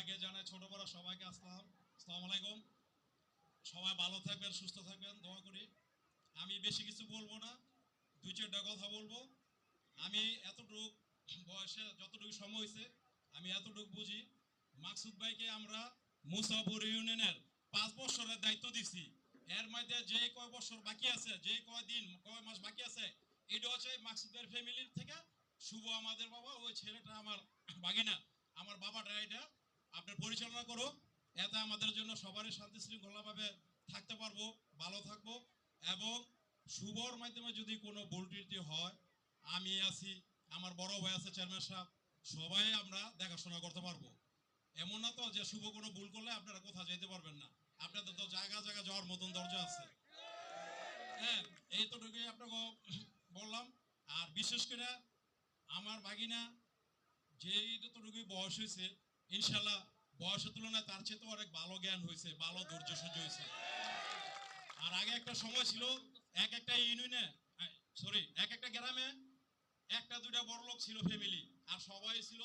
সবাইকে জানাই, ছোট বড় সবাইকে আসসালামু আলাইকুম। সবাই ভালো থাকবেন, সুস্থ থাকবেন, দোয়া করি। আমি বেশি কিছু বলবো না, দুই চারটা কথা বলবো। আমি এতটুকু বয়সে যতটুকু সময় হয়েছে আমি এতটুকু বুঝি। মাকসুদ ভাইকে আমরা মুসাফর ইউনিয়নের 5 বছরের দায়িত্ব দিছি। এর মধ্যে যে কয় বছর বাকি আছে, যে কয় দিন কয় মাস বাকি আছে, এটা হচ্ছে মাকসুদ ভাইয়ের ফ্যামিলির থেকে শুভ আমাদের বাবা, ওই ছেলেটা আমার বাগিনা, আমার বাবাটা, এটা আপনার পরিচালনা করো। এতে আমাদের জন্য সবারই শান্তি শৃঙ্খলাভাবে থাকতে পারবো, ভালো থাকবো। এবং শুভর মাধ্যমে যদি কোনো ভুল ত্রুটি হয়, আমি আছি, আমার বড় ভাই আছে চেয়ারম্যান সাহেব, সবাই আমরা দেখাশোনা করতে পারবো। এমন না তো যে শুভ কোনো ভুল করলে আপনারা কোথাও যেতে পারবেন না, আপনাদের তো জায়গা জায়গা যাওয়ার মতন দরজা আছে। হ্যাঁ, এইটুকুই আপনাকে বললাম। আর বিশেষ করে আমার ভাগিনা যেই যতটুকু বয়স হয়েছে, ইনশাল্লাহ বয়সের তুলনায় তার চেয়ে তো অনেক ভালো জ্ঞান হয়েছে, ভালো ধৈর্য সহ্য হয়েছে। আর আগে একটা সময় ছিল, এক একটা ইউনিয়নে, এক একটা গ্রামে একটা দুইটা বড় লোক ছিল ফ্যামিলি, আর সবাই ছিল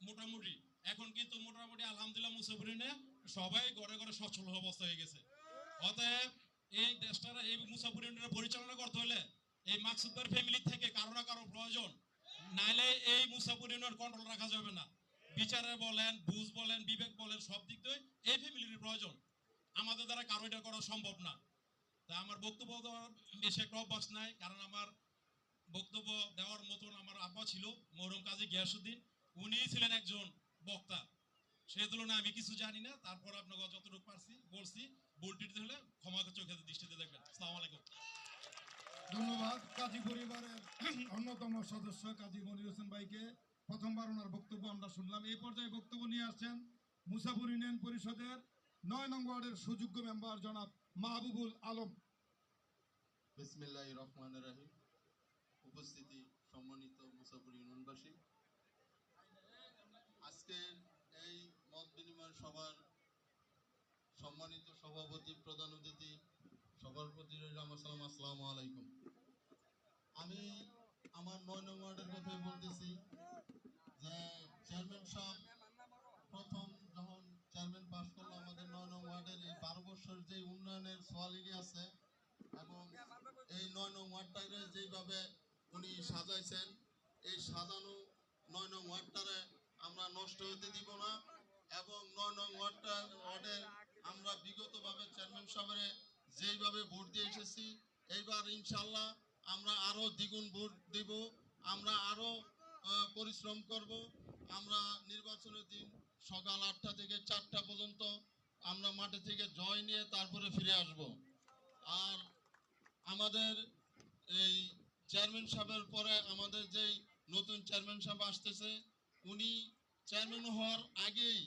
মোটামুটি। এখন কিন্তু মোটামুটি আলহামদুলিল্লাহ মুসাফিরিনে সবাই ঘরে ঘরে সচ্ছল অবস্থা হয়ে গেছে। অতএব এই দেশটার, এই মুসাফিরিনের পরিচালনা করতে হলে এই মাকসুদের ফ্যামিলি থেকে কারো না কারো প্রয়োজন, নাইলে এই মুসাফিরিনের কন্ট্রোল রাখা যাবে না। বিচারে বলেন, বুঝ বলেন, বিবেক বলেন, সব দিক দিয়ে এই ফ্যামিলির প্রয়োজন। আমাদের দ্বারা কারো এটা করা সম্ভব না। তা আমার বক্তব্য দেওয়ার বেশি একটা অভ্যাস নাই, কারণ আমার বক্তব্য দেওয়ার মতন আমার আব্বা ছিল মরহুম কাজী গিয়াসউদ্দিন, উনি ছিলেন একজন বক্তা। সেই তুলনায় আমি কিছু জানি না, তারপর আপনাকে যতটুকু পারছি বলছি। ভুলটিতে হলে ক্ষমা চোখের দৃষ্টিতে দেখবেন। আসসালামু আলাইকুম। ধন্যবাদ কাজী পরিবারের অন্যতম সদস্য কাজী মনির হোসেন ভাইকে। প্রথমবার ওনার বক্তব্য আমরা শুনলাম। এই পর্যায়ে বক্তব্য নিয়ে আসছেন মুসাফর ইউনিয়ন পরিষদের 9 নং ওয়ার্ডের সুযোগ্য মেম্বার জনাব মাহবুবুল আলম। বিসমিল্লাহির রহমানির রহিম। উপস্থিতি সম্মানিত মুসাফর ইউনিয়নবাসী, আজকের এই মত বিনিময় সভার সম্মানিত সভাপতি, প্রধান অতিথি, সবার প্রতি রইল আমার সালাম, আসসালামু আলাইকুম। আমি আমার 9 নং ওয়ার্ডের কথাই বলতেছি যে চেয়ারম্যান সাহেব প্রথম যখন চেয়ারম্যান পাশ করলো আমাদের 9 নং ওয়ার্ডের, এই 12 বছর যে উন্নয়নের সোয়ালিটি আছে এবং এই 9 নং ওয়ার্ডটাকে যেইভাবে উনি সাজাইছেন, এই সাজানো 9 নং ওয়ার্ডটারে আমরা নষ্ট হতে দিব না। এবং 9 নং ওয়ার্ডের আমরা বিগতভাবে চেয়ারম্যান সাহেবের যেইভাবে ভোট দিয়ে এসেছি, এইবার ইনশাল্লাহ আমরা আরো দ্বিগুণ ভোট দিব, আমরা আরো পরিশ্রম করব। আমরা নির্বাচনের দিন সকাল 8টা থেকে 4টা পর্যন্ত আমরা মাঠে থেকে জয় নিয়ে তারপরে ফিরে আসব। আর আমাদের এই চেয়ারম্যান সাহেবের পরে আমাদের যেই নতুন চেয়ারম্যান সাহেব আসতেছে, উনি চেয়ারম্যান হওয়ার আগেই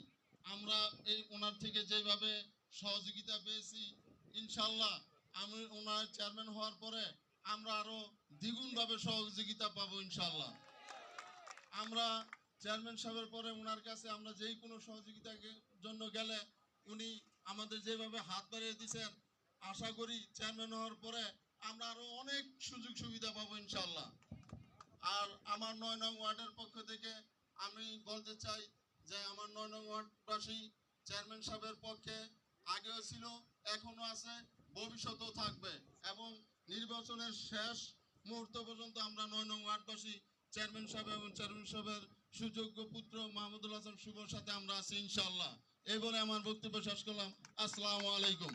আমরা এই ওনার থেকে যেভাবে সহযোগিতা পেয়েছি, ইনশাল্লাহ আমি ওনার চেয়ারম্যান হওয়ার পরে আমরা আরো দ্বিগুণভাবে সহযোগিতা পাবো ইনশাল্লাহ। আমরা চেয়ারম্যান সাহেবের পরে ওনার কাছে আমরা যেই কোনো সহযোগিতার জন্য গেলে উনি আমাদের যেভাবে হাত বাড়িয়ে দিচ্ছেন, আশা করি চেয়ারম্যান হওয়ার পরে আমরা আরো অনেক সুযোগ সুবিধা পাবো ইনশাল্লাহ। আর আমার 9 নং ওয়ার্ডের পক্ষ থেকে আমি বলতে চাই যে আমার 9 নং ওয়ার্ডবাসী চেয়ারম্যান সাহেবের পক্ষে আগেও ছিল, এখনো আছে, ভবিষ্যতেও থাকবে। এবং নির্বাচনের শেষ মুহূর্ত পর্যন্ত আমরা 9 নং ওয়ার্ডবাসী চেয়ারম্যান সাহেব এবং চেয়ারম্যান সাহেবের সুযোগ্য পুত্র মাহমুদুল হাসান শুভর সাথে আমরা আছি ইনশাল্লাহ। এই বলে আমার বক্তব্য শেষ করলাম। আসসালামু আলাইকুম।